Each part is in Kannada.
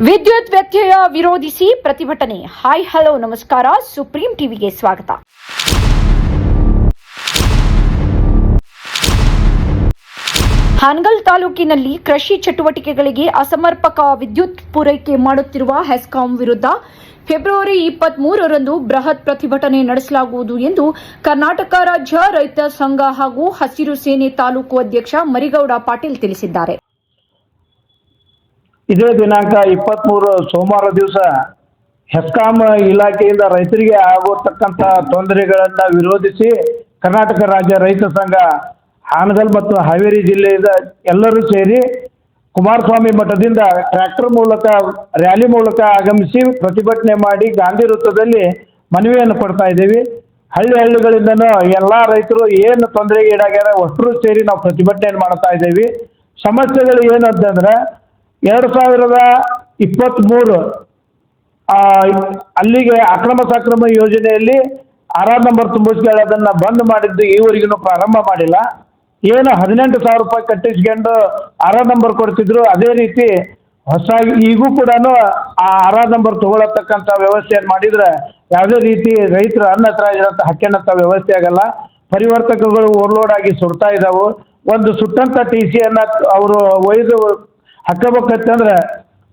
ವಿದ್ಯುತ್ ವ್ಯತ್ಯಯ ವಿರೋಧಿಸಿ ಪ್ರತಿಭಟನೆ. ಹಾಯ್ ಹಲೋ ನಮಸ್ಕಾರ, ಸುಪ್ರೀಂ ಟಿವಿಗೆ ಸ್ವಾಗತ. ಹಾನಗಲ್ ತಾಲೂಕಿನಲ್ಲಿ ಕೃಷಿ ಚಟುವಟಿಕೆಗಳಿಗೆ ಅಸಮರ್ಪಕ ವಿದ್ಯುತ್ ಪೂರೈಕೆ ಮಾಡುತ್ತಿರುವ ಹೆಸ್ಕಾಂ ವಿರುದ್ಧ ಫೆಬ್ರವರಿ 23ರಂದು ಬೃಹತ್ ಪ್ರತಿಭಟನೆ ನಡೆಸಲಾಗುವುದು ಎಂದು ಕರ್ನಾಟಕ ರಾಜ್ಯ ರೈತ ಸಂಘ ಹಾಗೂ ಹಸಿರು ಸೇನೆ ತಾಲೂಕು ಅಧ್ಯಕ್ಷ ಮರಿಗೌಡ ಪಾಟೀಲ್ ತಿಳಿಸಿದ್ದಾರೆ. ಇದೇ ದಿನಾಂಕ 23 ಸೋಮವಾರ ದಿವಸ ಹೆಸ್ಕಾಂ ಇಲಾಖೆಯಿಂದ ರೈತರಿಗೆ ಆಗಿರತಕ್ಕಂಥ ತೊಂದರೆಗಳನ್ನು ವಿರೋಧಿಸಿ ಕರ್ನಾಟಕ ರಾಜ್ಯ ರೈತ ಸಂಘ ಹಾನಗಲ್ ಮತ್ತು ಹಾವೇರಿ ಜಿಲ್ಲೆಯಿಂದ ಎಲ್ಲರೂ ಸೇರಿ ಕುಮಾರಸ್ವಾಮಿ ಮಠದಿಂದ ಟ್ರ್ಯಾಕ್ಟರ್ ಮೂಲಕ ರ್ಯಾಲಿ ಮೂಲಕ ಆಗಮಿಸಿ ಪ್ರತಿಭಟನೆ ಮಾಡಿ ಗಾಂಧಿ ವೃತ್ತದಲ್ಲಿ ಮನವಿಯನ್ನು ಕೊಡ್ತಾ ಇದ್ದೀವಿ. ಹಳ್ಳಿಗಳಿಂದನೂ ಎಲ್ಲ ರೈತರು ಏನು ತೊಂದರೆಗೆ ಈಡಾಗ್ಯಾರ ಅಷ್ಟರೂ ಸೇರಿ ನಾವು ಪ್ರತಿಭಟನೆಯನ್ನು ಮಾಡ್ತಾ ಇದ್ದೀವಿ. ಸಮಸ್ಯೆಗಳು ಏನು ಅಂತಂದ್ರೆ 2023 ಅಲ್ಲಿಗೆ ಅಕ್ರಮ ಸಕ್ರಮ ಯೋಜನೆಯಲ್ಲಿ 6 ನಂಬರ್ ತುಂಬಿಸ್ಕೊಳ್ಳೋದನ್ನು ಬಂದ್ ಮಾಡಿದ್ದು ಈವರೆಗೂ ಪ್ರಾರಂಭ ಮಾಡಿಲ್ಲ. ಏನು 18,000 ರೂಪಾಯಿ ಕಟ್ಟಿಸ್ಕೊಂಡು 6 ನಂಬರ್ ಕೊಡ್ತಿದ್ರು, ಅದೇ ರೀತಿ ಹೊಸದಾಗಿ ಈಗೂ ಕೂಡ ಆ 6 ನಂಬರ್ ತಗೊಳತಕ್ಕಂಥ ವ್ಯವಸ್ಥೆಯನ್ನು ಮಾಡಿದ್ರೆ ಯಾವುದೇ ರೀತಿ ರೈತರು ಹಕ್ಕಿನಂಥ ವ್ಯವಸ್ಥೆ ಆಗಲ್ಲ. ಪರಿವರ್ತಕಗಳು ಓವರ್ಲೋಡ್ ಆಗಿ ಸುಡ್ತಾ ಇದ್ದಾವೆ. ಒಂದು ಸುಟ್ಟಂಥ TCಯನ್ನು ಅವರು ಒಯ್ದು ಹಾಕಬೇಕಂತಂದ್ರೆ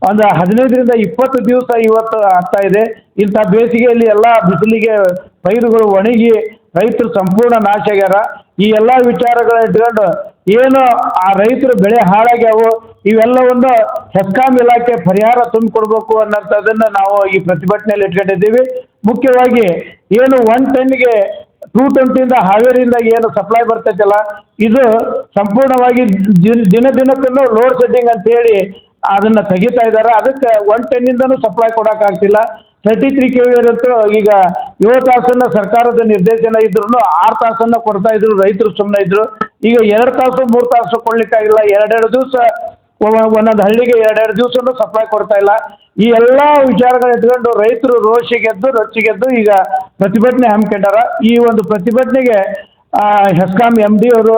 ಒಂದು 15ರಿಂದ 20 ದಿವಸ ಇವತ್ತು ಆಗ್ತಾ ಇದೆ. ಇಂಥ ಬೇಸಿಗೆಯಲ್ಲಿ ಎಲ್ಲ ಬಿಸಿಲಿಗೆ ಪೈರುಗಳು ಒಣಗಿ ರೈತರು ಸಂಪೂರ್ಣ ನಾಶ ಆಗ್ಯಾರ. ಈ ಎಲ್ಲ ವಿಚಾರಗಳನ್ನ ಇಟ್ಕೊಂಡು ಏನು ಆ ರೈತರು ಬೆಳೆ ಹಾಳಾಗ್ಯಾವು ಇವೆಲ್ಲವನ್ನು ಹೆಸ್ಕಾಂ ಇಲಾಖೆ ಪರಿಹಾರ ತುಂಬಿಕೊಡ್ಬೇಕು ಅನ್ನೋಂಥದ್ದನ್ನು ನಾವು ಈ ಪ್ರತಿಭಟನೆಯಲ್ಲಿ ಇಟ್ಕೊಂಡಿದ್ದೀವಿ. ಮುಖ್ಯವಾಗಿ ಏನು 1 ಟನ್ಗೆ 220 ಹಾವೇರಿಯಿಂದ ಏನು ಸಪ್ಲೈ ಬರ್ತೈತಲ್ಲ, ಇದು ಸಂಪೂರ್ಣವಾಗಿ ದಿನಕ್ಕೂ ಲೋಡ್ ಶೆಡ್ಡಿಂಗ್ ಅಂತ ಹೇಳಿ ಅದನ್ನ ತೆಗಿತಾ ಇದ್ದಾರೆ. ಅದಕ್ಕೆ 1 ಟನ್ನಿಂದನೂ ಸಪ್ಲೈ ಕೊಡೋಕ್ಕಾಗ್ತಿಲ್ಲ. 33 KV ಅಂತೂ ಈಗ 7 ತಾಸನ್ನ ಸರ್ಕಾರದ ನಿರ್ದೇಶನ ಇದ್ರು 6 ತಾಸನ್ನ ಕೊಡ್ತಾ ಇದ್ರು, ರೈತರು ಸುಮ್ಮನೆ ಇದ್ರು. ಈಗ 2 ತಾಸು 3 ತಾಸು ಕೊಡ್ಲಿಕ್ಕಾಗಿಲ್ಲ. 2 ದಿವಸ ಒಂದೊಂದು ಹಳ್ಳಿಗೆ 2 ದಿವಸನೂ ಸಪ್ಲೈ ಕೊಡ್ತಾ ಇಲ್ಲ. ಈ ಎಲ್ಲ ವಿಚಾರಗಳು ಇಟ್ಕೊಂಡು ರೈತರು ರೊಚ್ಚಿಗೆದ್ದು ಈಗ ಪ್ರತಿಭಟನೆ ಹಮ್ಮಿಕೊಂಡಾರ. ಈ ಒಂದು ಪ್ರತಿಭಟನೆಗೆ ಹೆಸ್ಕಾಂ MD ಅವರು,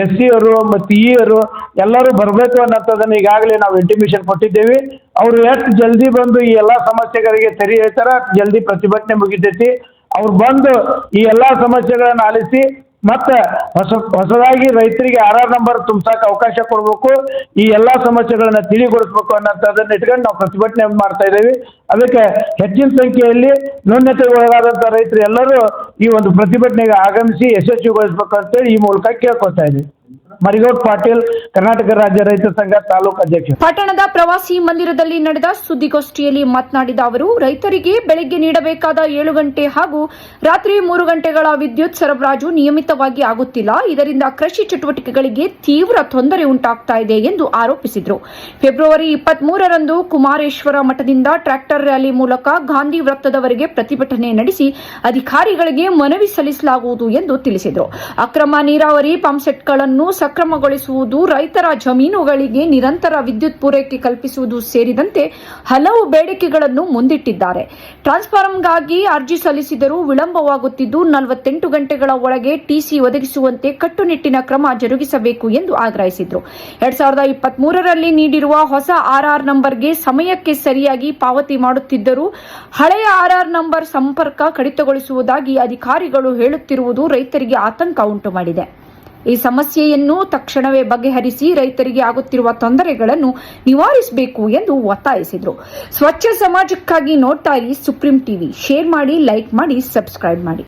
SC ಅವರು ಮತ್ತು EE ಅವರು ಎಲ್ಲರೂ ಬರಬೇಕು ಅನ್ನೋಂಥದ್ದನ್ನು ಈಗಾಗಲೇ ನಾವು ಇಂಟಿಮೇಷನ್ ಕೊಟ್ಟಿದ್ದೇವೆ. ಅವರು ಎಷ್ಟು ಜಲ್ದಿ ಬಂದು ಈ ಎಲ್ಲ ಸಮಸ್ಯೆಗಳಿಗೆ ತೆರೆ ಹೇಳ್ತಾರ ಜಲ್ದಿ ಪ್ರತಿಭಟನೆ ಮುಗಿತೈತಿ. ಅವ್ರು ಬಂದು ಈ ಎಲ್ಲ ಸಮಸ್ಯೆಗಳನ್ನು ಆಲಿಸಿ ಮತ್ತೆ ಹೊಸದಾಗಿ ರೈತರಿಗೆ 6 ನಂಬರ್ ತುಂಬಸಕ್ಕೆ ಅವಕಾಶ ಕೊಡಬೇಕು, ಈ ಎಲ್ಲ ಸಮಸ್ಯೆಗಳನ್ನ ತಿಳಿಗೊಳಿಸ್ಬೇಕು ಅನ್ನೋಂಥದ್ದನ್ನು ಇಟ್ಕೊಂಡು ನಾವು ಪ್ರತಿಭಟನೆ ಮಾಡ್ತಾ ಇದ್ದೀವಿ. ಅದಕ್ಕೆ ಹೆಚ್ಚಿನ ಸಂಖ್ಯೆಯಲ್ಲಿ ನ್ಯೂನತೆಗೆ ಒಳಗಾದಂಥ ರೈತರು ಎಲ್ಲರೂ ಈ ಒಂದು ಪ್ರತಿಭಟನೆಗೆ ಆಗಮಿಸಿ ಯಶಸ್ವಿಗೊಳಿಸಬೇಕು ಅಂತೇಳಿ ಈ ಮೂಲಕ ಕೇಳ್ಕೊತಾ ಇದ್ದೀವಿ. ಮರಿಗೌಡ ಪಾಟೀಲ್, ಕರ್ನಾಟಕ ರಾಜ್ಯ ರೈತ ಸಂಘ ತಾಲೂಕು ಅಧ್ಯಕ್ಷ. ಪಟ್ಟಣದ ಪ್ರವಾಸಿ ಮಂದಿರದಲ್ಲಿ ನಡೆದ ಸುದ್ದಿಗೋಷ್ಠಿಯಲ್ಲಿ ಮಾತನಾಡಿದ ಅವರು, ರೈತರಿಗೆ ಬೆಳಗ್ಗೆ ನೀಡಬೇಕಾದ 7 ಗಂಟೆ ಹಾಗೂ ರಾತ್ರಿ 3 ಗಂಟೆಗಳ ವಿದ್ಯುತ್ ಸರಬರಾಜು ನಿಯಮಿತವಾಗಿ ಆಗುತ್ತಿಲ್ಲ. ಇದರಿಂದ ಕೃಷಿ ಚಟುವಟಿಕೆಗಳಿಗೆ ತೀವ್ರ ತೊಂದರೆ ಉಂಟಾಗ್ತಾ ಇದೆ ಎಂದು ಆರೋಪಿಸಿದರು. ಫೆಬ್ರವರಿ 23ರಂದು ಕುಮಾರೇಶ್ವರ ಮಠದಿಂದ ಟ್ರ್ಯಾಕ್ಟರ್ ರ್ಯಾಲಿ ಮೂಲಕ ಗಾಂಧಿ ವೃತ್ತದವರೆಗೆ ಪ್ರತಿಭಟನೆ ನಡೆಸಿ ಅಧಿಕಾರಿಗಳಿಗೆ ಮನವಿ ಸಲ್ಲಿಸಲಾಗುವುದು ಎಂದು ತಿಳಿಸಿದರು. ಅಕ್ರಮ ನೀರಾವರಿ ಪಂಪ್ಸೆಟ್ಗಳನ್ನು ಸಕ್ರಮಗೊಳಿಸುವುದು, ರೈತರ ಜಮೀನುಗಳಿಗೆ ನಿರಂತರ ವಿದ್ಯುತ್ ಪೂರೈಕೆ ಕಲ್ಪಿಸುವುದು ಸೇರಿದಂತೆ ಹಲವು ಬೇಡಿಕೆಗಳನ್ನು ಮುಂದಿಟ್ಟಿದ್ದಾರೆ. ಟ್ರಾನ್ಸ್ಫಾರ್ಮರ್ಗಾಗಿ ಅರ್ಜಿ ಸಲ್ಲಿಸಿದರೂ ವಿಳಂಬವಾಗುತ್ತಿದ್ದು 48 ಗಂಟೆಗಳ ಒಳಗೆ TC ಒದಗಿಸುವಂತೆ ಕಟ್ಟುನಿಟ್ಟಿನ ಕ್ರಮ ಜರುಗಿಸಬೇಕು ಎಂದು ಆಗ್ರಹಿಸಿದರು. 2023ರಲ್ಲಿ ನೀಡಿರುವ ಹೊಸ RR ನಂಬರ್ಗೆ ಸಮಯಕ್ಕೆ ಸರಿಯಾಗಿ ಪಾವತಿ ಮಾಡುತ್ತಿದ್ದರೂ ಹಳೆಯ RR ನಂಬರ್ ಸಂಪರ್ಕ ಕಡಿತಗೊಳಿಸುವುದಾಗಿ ಅಧಿಕಾರಿಗಳು ಹೇಳುತ್ತಿರುವುದು ರೈತರಿಗೆ ಆತಂಕ ಉಂಟು ಮಾಡಿದೆ. ಈ ಸಮಸ್ಯೆಯನ್ನು ತಕ್ಷಣವೇ ಬಗೆಹರಿಸಿ ರೈತರಿಗೆ ಆಗುತ್ತಿರುವ ತೊಂದರೆಗಳನ್ನು ನಿವಾರಿಸಬೇಕು ಎಂದು ಒತ್ತಾಯಿಸಿದರು. ಸ್ವಚ್ಛ ಸಮಾಜಕ್ಕಾಗಿ ನೋಡ್ತಾ ಇರಿ ಸುಪ್ರೀಂ ಟಿವಿ. ಶೇರ್ ಮಾಡಿ, ಲೈಕ್ ಮಾಡಿ, ಸಬ್ಸ್ಕ್ರೈಬ್ ಮಾಡಿ.